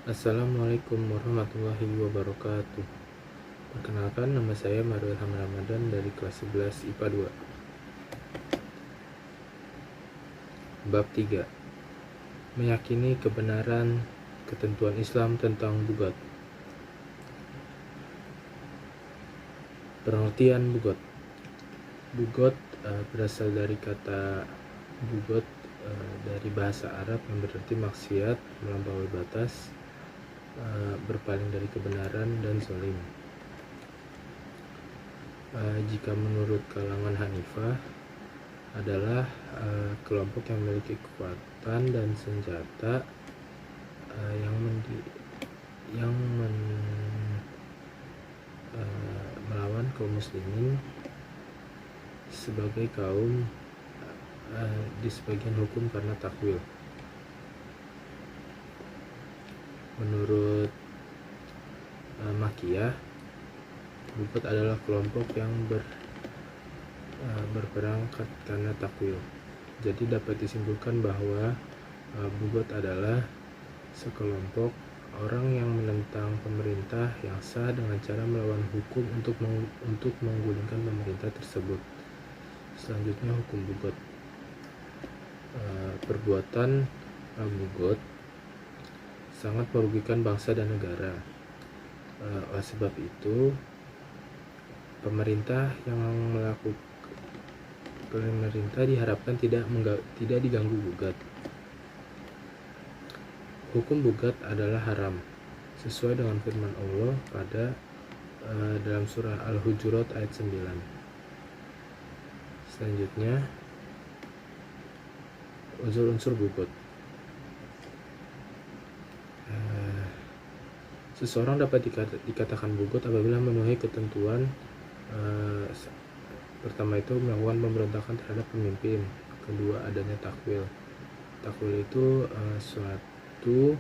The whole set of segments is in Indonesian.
Assalamualaikum warahmatullahi wabarakatuh. Perkenalkan, nama saya Mario Ilham Ramadan dari kelas 11 IPA 2. Bab 3. Meyakini kebenaran ketentuan Islam tentang bugot. Pengertian bugot. Bugot berasal dari kata bugot dari bahasa Arab yang berarti maksiat, melampaui batas, berpaling dari kebenaran dan zalim. Jika menurut kalangan Hanifah adalah kelompok yang memiliki kekuatan dan senjata yang melawan kaum muslimin sebagai kaum di sebagian hukum karena takwil. Menurut Makiyah, bugot adalah kelompok yang berperang karena takwil. Jadi dapat disimpulkan bahwa bugot adalah sekelompok orang yang menentang pemerintah yang sah dengan cara melawan hukum untuk menggulingkan pemerintah tersebut. Selanjutnya, hukum bugot. Perbuatan bugot sangat merugikan bangsa dan negara. Oleh sebab itu, pemerintah diharapkan tidak diganggu gugat. Hukum bugat adalah haram sesuai dengan firman Allah pada dalam surah Al-Hujurat ayat 9. Selanjutnya, unsur-unsur bugot. Seseorang dapat dikatakan bugot apabila memenuhi ketentuan. Pertama itu melakukan pemberontakan terhadap pemimpin. Kedua, adanya takwil. Takwil itu suatu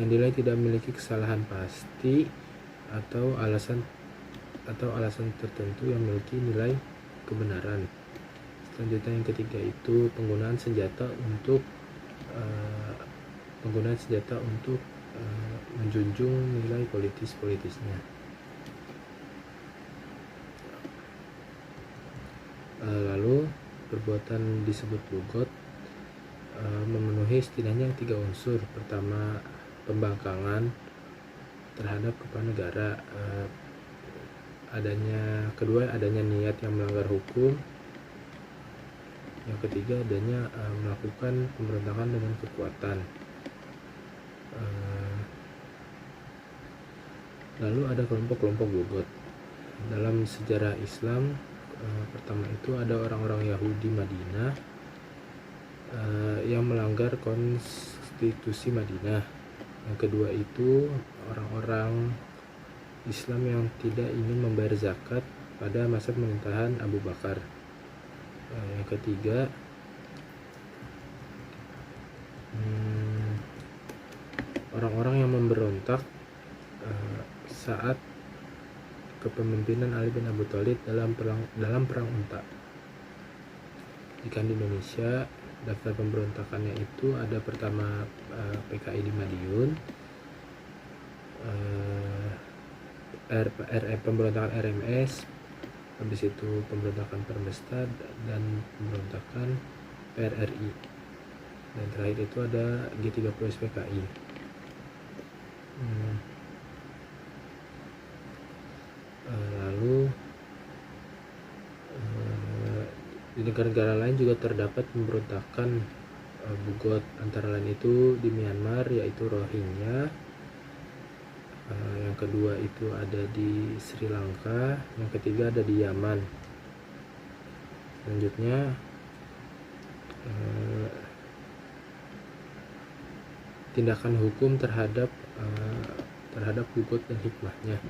yang dinilai tidak memiliki kesalahan pasti atau alasan tertentu yang memiliki nilai kebenaran. Selanjutnya, yang ketiga itu penggunaan senjata untuk menjunjung nilai politisnya. Lalu perbuatan disebut bugot memenuhi setidaknya 3 unsur. Pertama, pembangkangan terhadap kepala negara. Kedua, adanya niat yang melanggar hukum. Yang ketiga, adanya melakukan pemberontakan dengan kekuatan. Lalu ada kelompok-kelompok bugot. Dalam sejarah Islam, pertama itu ada orang-orang Yahudi Madinah yang melanggar konstitusi Madinah. Yang kedua itu orang-orang Islam yang tidak ingin membayar zakat pada masa pemerintahan Abu Bakar. Yang ketiga, orang-orang yang memberontak saat kepemimpinan Ali bin Abi Thalib dalam perang Unta. Jika di Indonesia, daftar pemberontakannya itu ada pertama PKI di Madiun, pemberontakan RMS, habis itu pemberontakan Permesta dan pemberontakan PRRI, dan terakhir itu ada G30 PKI. Lalu di negara-negara lain juga terdapat pemberontakan bugot, antara lain itu di Myanmar yaitu Rohingya. Yang kedua itu ada di Sri Lanka, yang ketiga ada di Yaman. Selanjutnya, tindakan hukum terhadap bugot dan hikmahnya.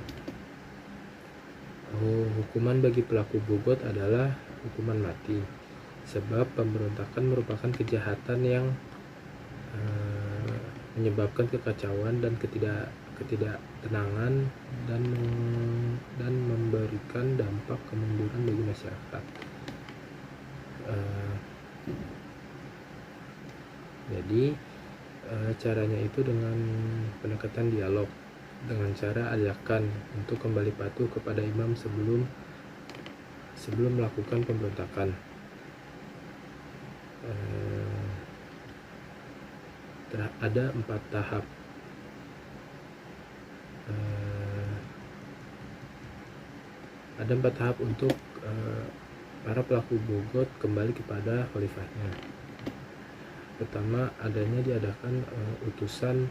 Hukuman bagi pelaku bugot adalah hukuman mati, sebab pemberontakan merupakan kejahatan yang menyebabkan kekacauan dan ketidaktenangan dan memberikan dampak kemunduran bagi masyarakat. Jadi Caranya itu dengan pendekatan dialog, dengan cara ajakan untuk kembali patuh kepada imam sebelum melakukan pemberontakan. Ada 4 tahap. Ada 4 tahap untuk para pelaku bugot kembali kepada khalifahnya. Pertama, adanya diadakan utusan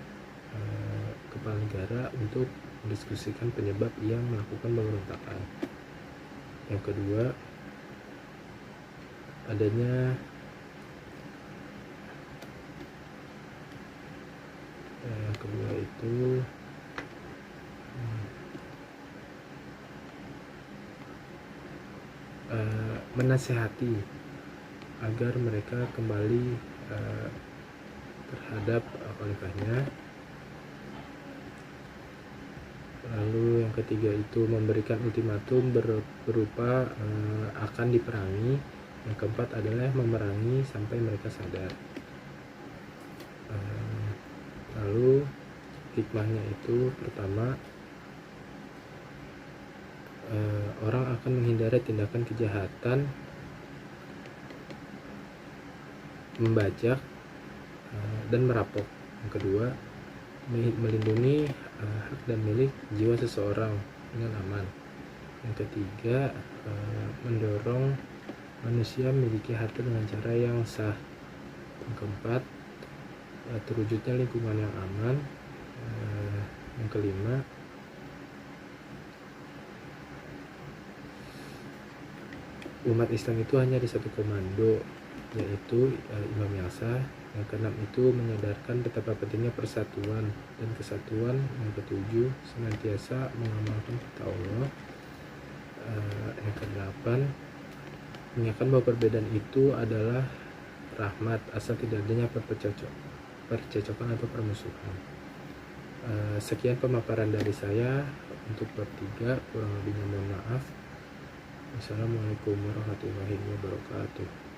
kepala negara untuk mendiskusikan penyebab yang melakukan pemberontakan. Yang kedua, adanya itu menasehati agar mereka kembali terhadap khalifahnya. Lalu yang ketiga itu memberikan ultimatum berupa akan diperangi. Yang keempat adalah memerangi sampai mereka sadar. Lalu hikmahnya itu pertama, orang akan menghindari tindakan kejahatan, membajak, dan merampok. Yang kedua, melindungi hak dan milik jiwa seseorang dengan aman. Yang ketiga, mendorong manusia memiliki harta dengan cara yang sah. Yang keempat, terwujudnya lingkungan yang aman. Yang kelima, umat Islam itu hanya ada satu komando, yaitu imam yang sah. Yang keenam itu menyadarkan betapa pentingnya persatuan dan kesatuan. Yang ketujuh, senantiasa mengamalkan perintah Allah. Yang kedelapan, mengingatkan bahwa perbedaan itu adalah rahmat asal tidak adanya percecokan atau permusuhan. Sekian pemaparan dari saya untuk bab 3, kurang lebihnya mohon maaf. Wassalamualaikum warahmatullahi wabarakatuh.